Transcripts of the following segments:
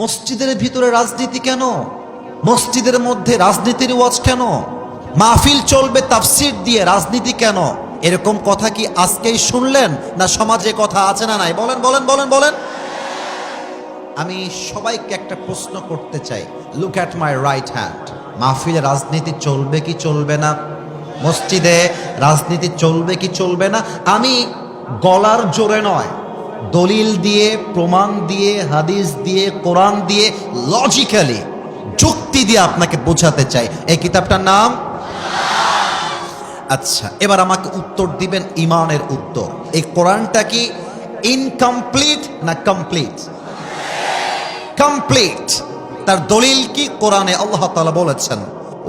মসজিদের ভিতরে রাজনীতি কেন? মসজিদের মধ্যে রাজনীতির ওয়াজ কেন? মাহফিল চলবে তাফসির দিয়ে, রাজনীতি কেন? এরকম কথা কি আজকেই শুনলেন, না সমাজে কথা আছে না নাই? বলেন বলেন বলেন বলেন। আমি সবাইকে একটা প্রশ্ন করতে চাই, look at my right hand. মাহফিলে রাজনীতি চলবে কি চলবে না? মসজিদে রাজনীতি চলবে কি চলবে না? আমি গলার জোরে নয়, দলিল দিয়ে, প্রমাণ দিয়ে, হাদিস দিয়ে, কোরআন দিয়ে, লজিক্যালি যুক্তি দিয়ে আপনাকে বোঝাতে চাই। এই কিতাবটার নাম? আচ্ছা, এবার আমাকে উত্তর দিবেন, ইমানের উত্তর। এই কোরআনটা কি ইনকমপ্লিট না কমপ্লিট? কমপ্লিট। তার দলিল কি? কোরআনে আল্লাহ তাআলা বলেছেন,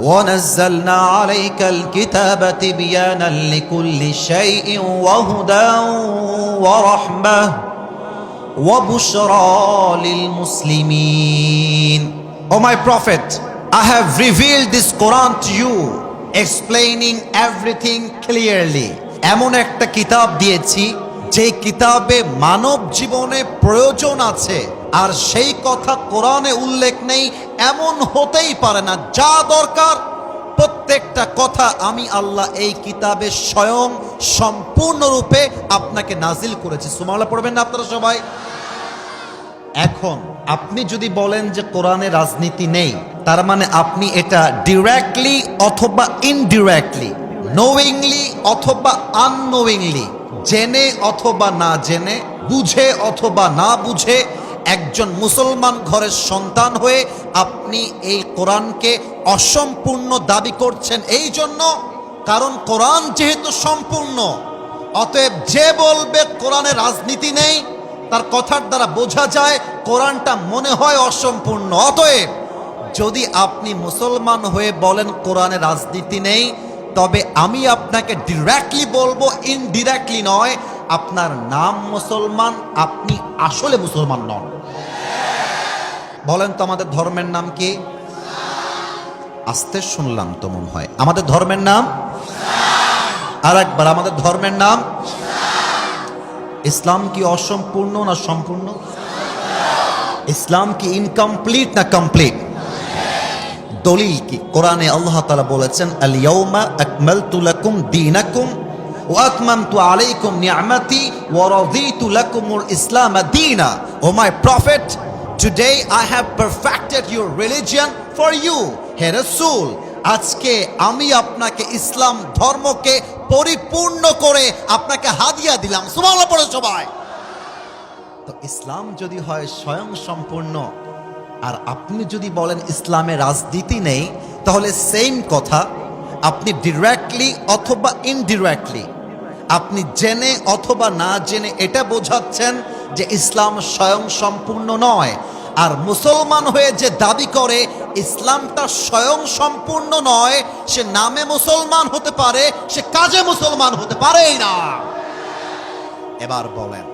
وَنَزَّلْنَا عَلَيْكَ الْكِتَابَ تِبْيَانًا لِكُلِّ شَيْءٍ وَهُدًى وَرَحْمَةً وَبُشْرَى لِلْمُسْلِمِينَ. O my prophet, I have revealed this Quran to you, explaining everything clearly. এমন একটা কিতাব দিয়েছি যে কিতাবে মানব জীবনে প্রয়োজন আছে, আর সেই কথা কোরআনে উল্লেখ নেই এমন হতেই পারে না। যা দরকার প্রত্যেকটা কথা আমি আল্লাহ এই কিতাবে স্বয়ং সম্পূর্ণরূপে আপনাকে নাজিল করেছি। সুবহানাল্লাহ পড়বেন না আপনারা সবাই? এখন আপনি যদি বলেন যে কোরআনে রাজনীতি নেই, তার মানে আপনি এটা ডিরেক্টলি অথবা ইনডিরেক্টলি, নোয়িংলি অথবা আননোয়িংলি, জেনে অথবা না জেনে, বুঝে অথবা না বুঝে, একজন মুসলমান ঘরের সন্তান হয়ে আপনি এই কোরআনকে অসম্পূর্ণ দাবি করছেন। এই জন্য কারণ কোরআন যেহেতু সম্পূর্ণ, অতএব যে বলবে কোরআনে রাজনীতি নেই, তার কথার দ্বারা বোঝা যায় কোরআনটা মনে হয় অসম্পূর্ণ। অতএব যদি আপনি মুসলমান হয়ে বলেন কোরআনে রাজনীতি নেই, তবে আমি আপনাকে ডিরেক্টলি বলবো, ইনডিরেক্টলি নয়, আপনার নাম মুসলমান, আপনি আসলে মুসলমান নন। বলেন তো আমাদের ধর্মের নাম কি? আস্তে শুনলাম তো মনে হয়। আমাদের ধর্মের নাম? আর একবার, আমাদের ধর্মের নাম ইসলাম। কি অসম্পূর্ণ না সম্পূর্ণ? ইসলাম কি ইনকমপ্লিট না কমপ্লিট? দলিল কি? কোরআনে আল্লাহ তাআলা বলেছেন, আল ইয়াউমা আকমালতু লাকুম দীনাকুম ওয়া আতমামতু আলাইকুম নি'মাতি ওয়া রাদিতু লাকুমুল ইসলাম দীনা। O my prophet, today I have perfected your religion for you. হে রাসূল, আজকে আমি আপনাকে ইসলাম ধর্মকে পরিপূর্ণ করে আপনাকে হাদিয়া দিলাম। সুবহানাল্লাহ পড়ো সবাই। তো ইসলাম যদি হয় স্বয়ং সম্পূর্ণ, আর আপনি যদি বলেন ইসলামে রাজনীতি নেই, তাহলে সেম কথা আপনি ডিরেক্টলি অথবা ইনডিরেক্টলি, আপনি জেনে অথবা না জেনে এটা বোঝাচ্ছেন যে ইসলাম স্বয়ং সম্পূর্ণ নয়। আর মুসলমান হয়ে যে দাবি করে ইসলামটা স্বয়ং সম্পূর্ণ নয়, সে নামে মুসলমান হতে পারে, সে কাজে মুসলমান হতে পারেই না। এবার বলেন,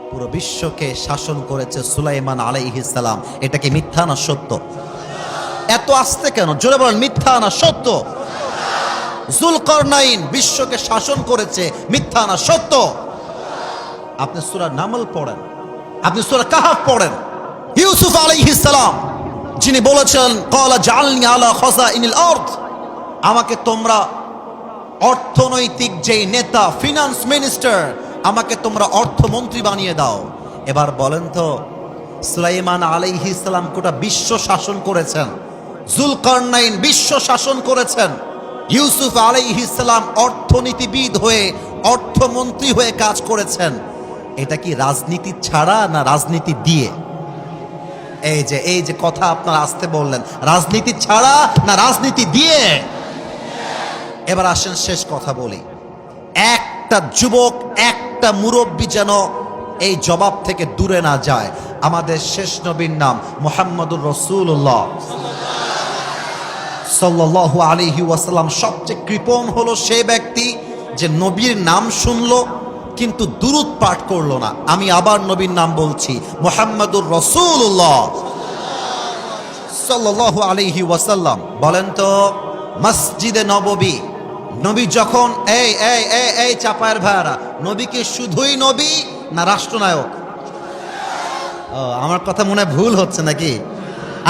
পুরো বিশ্বকে শাসন করেছে সুলাইমান আলাইহিস সালাম, এটা কি মিথ্যা না সত্য? এত আস্তে কেন? জোরে বলেন, মিথ্যা না সত্য? যুলকারনাইন বিশ্বকে শাসন করেছে, মিথ্যা না সত্য? আপনি সূরা নামল পড়েন, আপনি সূরা কাহফ পড়েন। ইউসুফ আলাইহিস সালাম যিনি বলেছেন, ক্বালা জাআলনি আলা খাযাইনিল আরদ, আমাকে তোমরা অর্থনৈতিক যেই নেতা, ফিনান্স মিনিস্টার, আমাকে তোমরা অর্থমন্ত্রী বানিয়ে দাও। এবার বলেন তো, সুলাইমান আলাইহিস সালাম গোটা বিশ্ব শাসন করেছেন, যুলকারনাইন বিশ্ব শাসন করেছেন, ইউসুফ আলাইহিস সালাম অর্থনীতিবিদ হয়ে, অর্থমন্ত্রী হয়ে কাজ করেছেন। এটা কি রাজনীতি ছাড়া না রাজনীতি দিয়ে? এই যে কথা আপনারা আসতে বললেন, রাজনীতি ছাড়া না রাজনীতি দিয়ে? এবার আসেন শেষ কথা বলি। একটা যুবক, একটা মুরব্বী যেন এই জবাব থেকে দূরে না যায়। আমাদের শেষ নবীর নাম মুহাম্মদুর রাসূলুল্লাহ সাল্লাল্লাহু আলাইহি ওয়াসাল্লাম। সবচেয়ে কৃপণ হলো সে ব্যক্তি যে নবীর নাম শুনলো কিন্তু দুরূদ পাঠ করলো না। আমি আবার নবীর নাম বলছি, মুহাম্মদুর রাসূলুল্লাহ সাল্লাল্লাহু আলাইহি ওয়াসাল্লাম। বলেন তো, মসজিদে নববী, নবী যখন এই চাপায়ের ভাইরা, নবী কি শুধুই নবী না রাষ্ট্রনায়ক? আমার কথা মনে হয় ভুল হচ্ছে নাকি?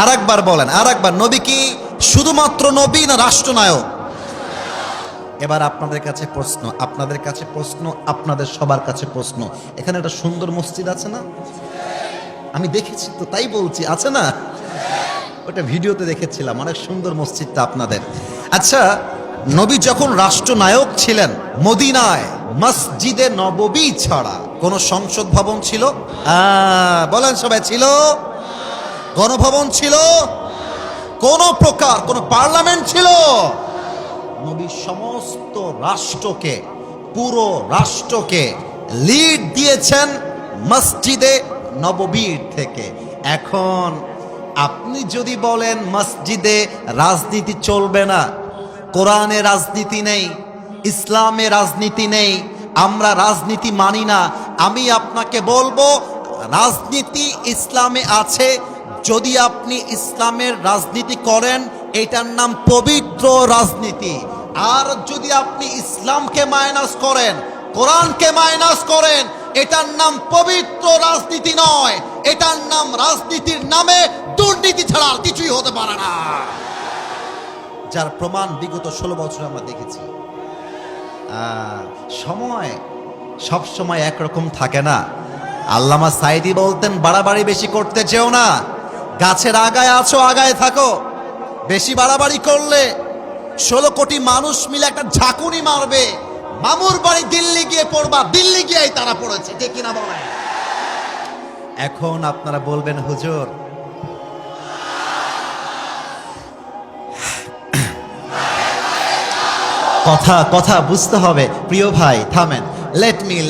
আরেকবার বলেন, আরেকবার। নবী কি শুধুমাত্র নবী না রাষ্ট্রনায়ক? এবার আপনাদের কাছে প্রশ্ন, আপনাদের কাছে প্রশ্ন, আপনাদের সবার কাছে প্রশ্ন। এখানে একটা সুন্দর মসজিদ আছে না? আমি দেখেছি তো, তাই বলছি, আছে না? ওটা ভিডিওতে দেখেছিলাম, অনেক সুন্দর মসজিদটা আপনাদের। আচ্ছা, নবী যখন রাষ্ট্রনায়ক ছিলেন, মদিনায় মসজিদে নববী ছাড়া কোন সংসদ ভবন ছিল? বলেন সবাই, ছিল? গণভবন ছিল? কোন প্রকার কোন পার্লামেন্ট ছিল? নবী সমস্ত রাষ্ট্রকে, পুরো রাষ্ট্রকে লিড দিয়েছেন মসজিদে নববীর থেকে। এখন আপনি যদি বলেন মসজিদে রাজনীতি চলবে না, কোরআনে রাজনীতি নেই, ইসলামে রাজনীতি নেই, আমরা রাজনীতি মানি না, আমি আপনাকে বলবো রাজনীতি ইসলামে আছে। যদি আপনি ইসলামের রাজনীতি করেন, এটার নাম পবিত্র রাজনীতি। আর যদি আপনি ইসলামকে মাইনাস করেন, কোরআনকে মাইনাস করেন, এটার নাম পবিত্র রাজনীতি নয়, এটার নাম রাজনীতির নামে দুর্নীতি ছাড়া আর কিছুই হতে পারে না, যার প্রমাণ বিগত 16 বছর আমরা দেখেছি। সময় সব সময় একরকম থাকে না। আল্লামা সাইদি বলতেন, বাড়াবাড়ি বেশি করতে যেও না, গাছের আগায় আছো, আগায় থাকো। বেশি বাড়াবাড়ি করলে 16 কোটি মানুষ মিলে একটা ঝাঁকুনি মারবে, মামুর বাড়ি দিল্লি গিয়ে পড়বা, দিল্লি গিয়েই তারা পড়েছে, ঠিক কিনা বলেন? এখন আপনারা বলবেন, হুজুর কথা বুঝতে হবে। প্রিয় ভাই থামেন,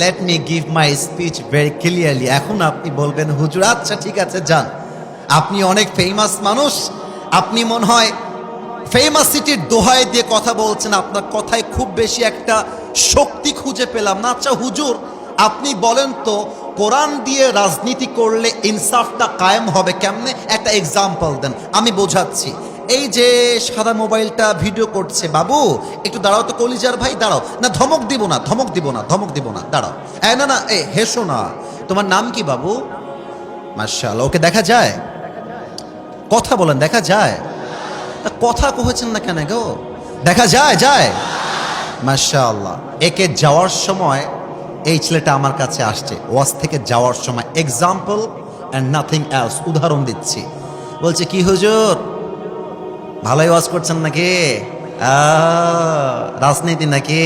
let me give my speech very clearly. এখন আপনি বলবেন, হুজুর আচ্ছা ঠিক আছে যান, আপনি অনেক ফেমাস মানুষ, আপনি মনে হয় ফেমাসিটির দোহাই দিয়ে কথা বলছেন, আপনার কথায় খুব বেশি একটা শক্তি খুঁজে পেলাম না। আচ্ছা হুজুর, আপনি বলেন তো, কোরআন দিয়ে রাজনীতি করলে ইনসাফটা কায়েম হবে কেমনে? একটা এক্সাম্পল দেন, আমি বোঝাচ্ছি। এই যে সাদা মোবাইলটা ভিডিও করছে, বাবু একটু দাঁড়াও তো, কলিজার ভাই দাঁড়াও না, ধমক দিব না, দাঁড়াও। না, হেসো না। তোমার নাম কি বাবু? মাশাআল্লাহ। ওকে দেখা যায়? কথা বলেন, দেখা যায়? কথা কহেছেন না কেন গো? দেখা যায়? মাশাআল্লাহ। একে যাওয়ার সময় এই ছেলেটা আমার কাছে আসছে, ওয়াজ থেকে যাওয়ার সময়, এক্সাম্পল অ্যান্ড নাথিং এলস, উদাহরণ দিচ্ছি। বলছে, কি হুজুর ভালোই ওয়াজ করছেন নাকি? রাজনীতি নাকি?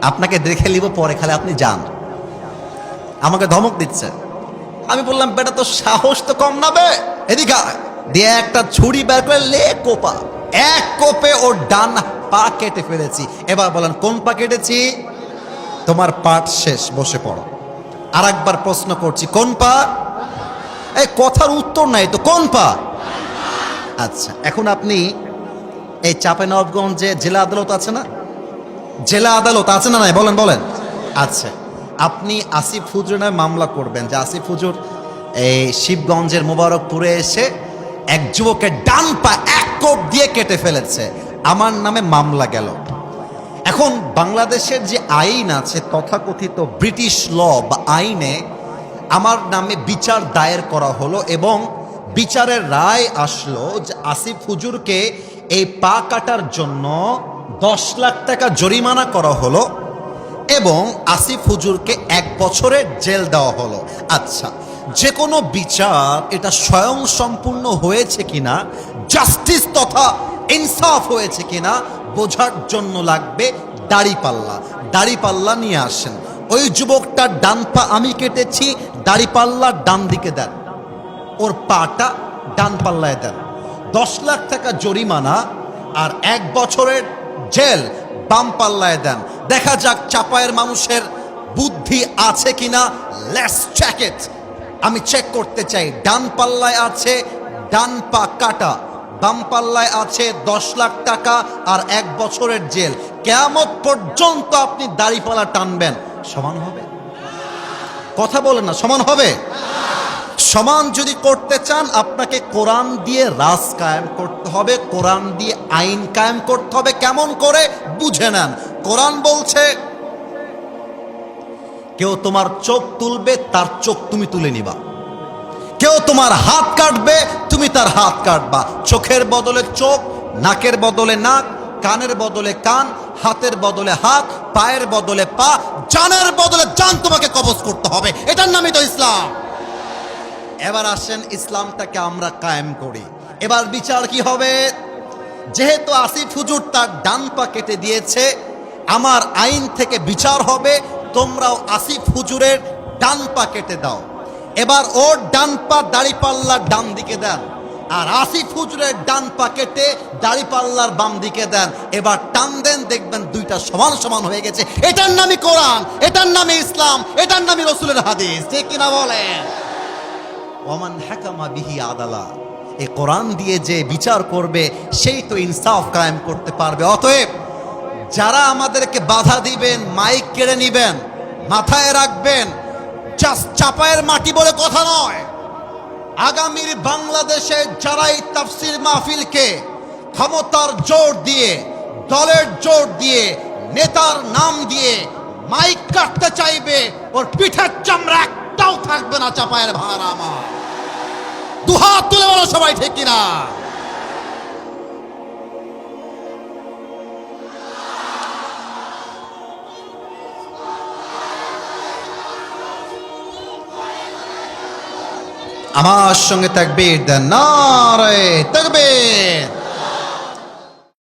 আপনাকে দেখে নিব পরে, খালি আপনি যান। আমাকে ধমক দিচ্ছে। আমি বললাম, বেটা তো সাহস তো কম না বে, এদিকে দিয়ে একটা ছুরি বের করে কোপা, এক কোপে ওর ডান পা কেটে ফেলেছি। এবার বলেন, কোন পা কেটেছি? তোমার পাঠ শেষ, বসে পড়ো। আর একবার প্রশ্ন করছি, কোন পা? এই কথার উত্তর নাই তো, কোন পা? আচ্ছা, এখন আপনি এই চাঁপাইনবাবগঞ্জে জেলা আদালত আছে না? জেলা আদালত আছে না? নাই বলেন। আচ্ছা, আপনি আসিফ হুজুরের মামলা করবেন যে আসিফ হুজুর এই শিবগঞ্জের মোবারকপুরে এসে এক যুবকের ডান পা এক কোপ দিয়ে কেটে ফেলেছে, আমার নামে মামলা গেল। এখন বাংলাদেশের যে আইন আছে, তথাকথিত ব্রিটিশ ল বা আইনে আমার নামে বিচার দায়ের করা হলো এবং বিচারের রায় আসলো যে আসিফ হুজুরকে এই পা কাটার জন্য 10 লাখ টাকা জরিমানা করা হলো এবং আসিফ হুজুরকে 1 বছরের জেল দেওয়া হলো। আচ্ছা, যে কোনো বিচার এটা স্বয়ং সম্পূর্ণ হয়েছে কিনা, জাস্টিস তথা ইনসাফ হয়েছে কিনা বোঝার জন্য লাগবে দাড়িপাল্লা নিয়ে আসেন। ওই যুবকটার ডান পা আমি কেটেছি, দাড়িপাল্লা ডান দিকে দেন, ওর পাটা ডান পাল্লায় দেন, 10 লাখ টাকা জরিমানা আর 1 বছরের জেল বাম পাল্লায় দেন। দেখা যাক চাপায়ের মানুষের বুদ্ধি আছে কিনা। Let's check it. আমি চেক করতে চাই। ডান পাল্লায় আছে ডান পা কাটা, বাম পাল্লায় আছে 10 লাখ টাকা আর 1 বছরের জেল। কিয়ামত পর্যন্ত আপনি দাড়িপাল্লা টানবেন, সমান হবে? কথা বলেন না, সমান হবে? সমান যদি করতে চান, আপনাকে কোরআন দিয়ে রাজ কায়েম করতে হবে, কোরআন দিয়ে আইন কায়েম করতে হবে। কেমন করে? বুঝে নেন। কোরআন বলছে, কেউ তোমার চোখ তুলবে, তার চোখ তুমি তুলে নিবা। কেউ তোমার হাত কাটবে, তুমি তার হাত কাটবা। চোখের বদলে চোখ, নাকের বদলে নাক, কানের বদলে কান, হাতের বদলে হাত, পায়ের বদলে পা, জানের বদলে জান তোমাকে কবজ করতে হবে। এটার নামই তো ইসলাম। এবার আসেন ইসলামটাকে আমরা কায়েম করি। এবার বিচার কি হবে? যেহেতু আসিফ হুজুর তার ডান পা কেটে দিয়েছে, আমার আইন থেকে বিচার হবে তোমরাও আসিফ হুজুরের ডান পা কেটে দাও। এবার ওর ডান পা দাড়িপাল্লার ডান দিকে দেন, আর আসিফ হুজুরের ডান পা কেটে দাড়িপাল্লার বাম দিকে দেন। এবার টান দেন, দেখবেন দুইটা সমান সমান হয়ে গেছে। এটার নামই কোরআন, এটার নামই ইসলাম, এটার নামই রসুলের হাদিস। ঠিক কিনা বলেন? ওমান হাকামা বিহি আদালা, এই কোরআন দিয়ে যে বিচার করবে সেই তো ইনসাফ কায়েম করতে পারবে। অতএব যারা আমাদেরকে বাধা দিবেন, মাইক কেড়ে নিবেন, মাথায় রাখবেন চাপায়ের মাটি বলে কথা নয়। আগামীর বাংলাদেশে যারা এই তাফসীর মাহফিলকে ক্ষমতার জোর দিয়ে, দলের জোর দিয়ে, নেতার নাম দিয়ে মাইক কাটতে চাইবে, ওর পিঠের চামড়া একটাও থাকবে না চাপায়ের ভাড়া। আমার দুহাত তুলে বলো সবাই, ঠিক কিনা? আমার সঙ্গে তাকবীর দেন, নারে তাকবীর।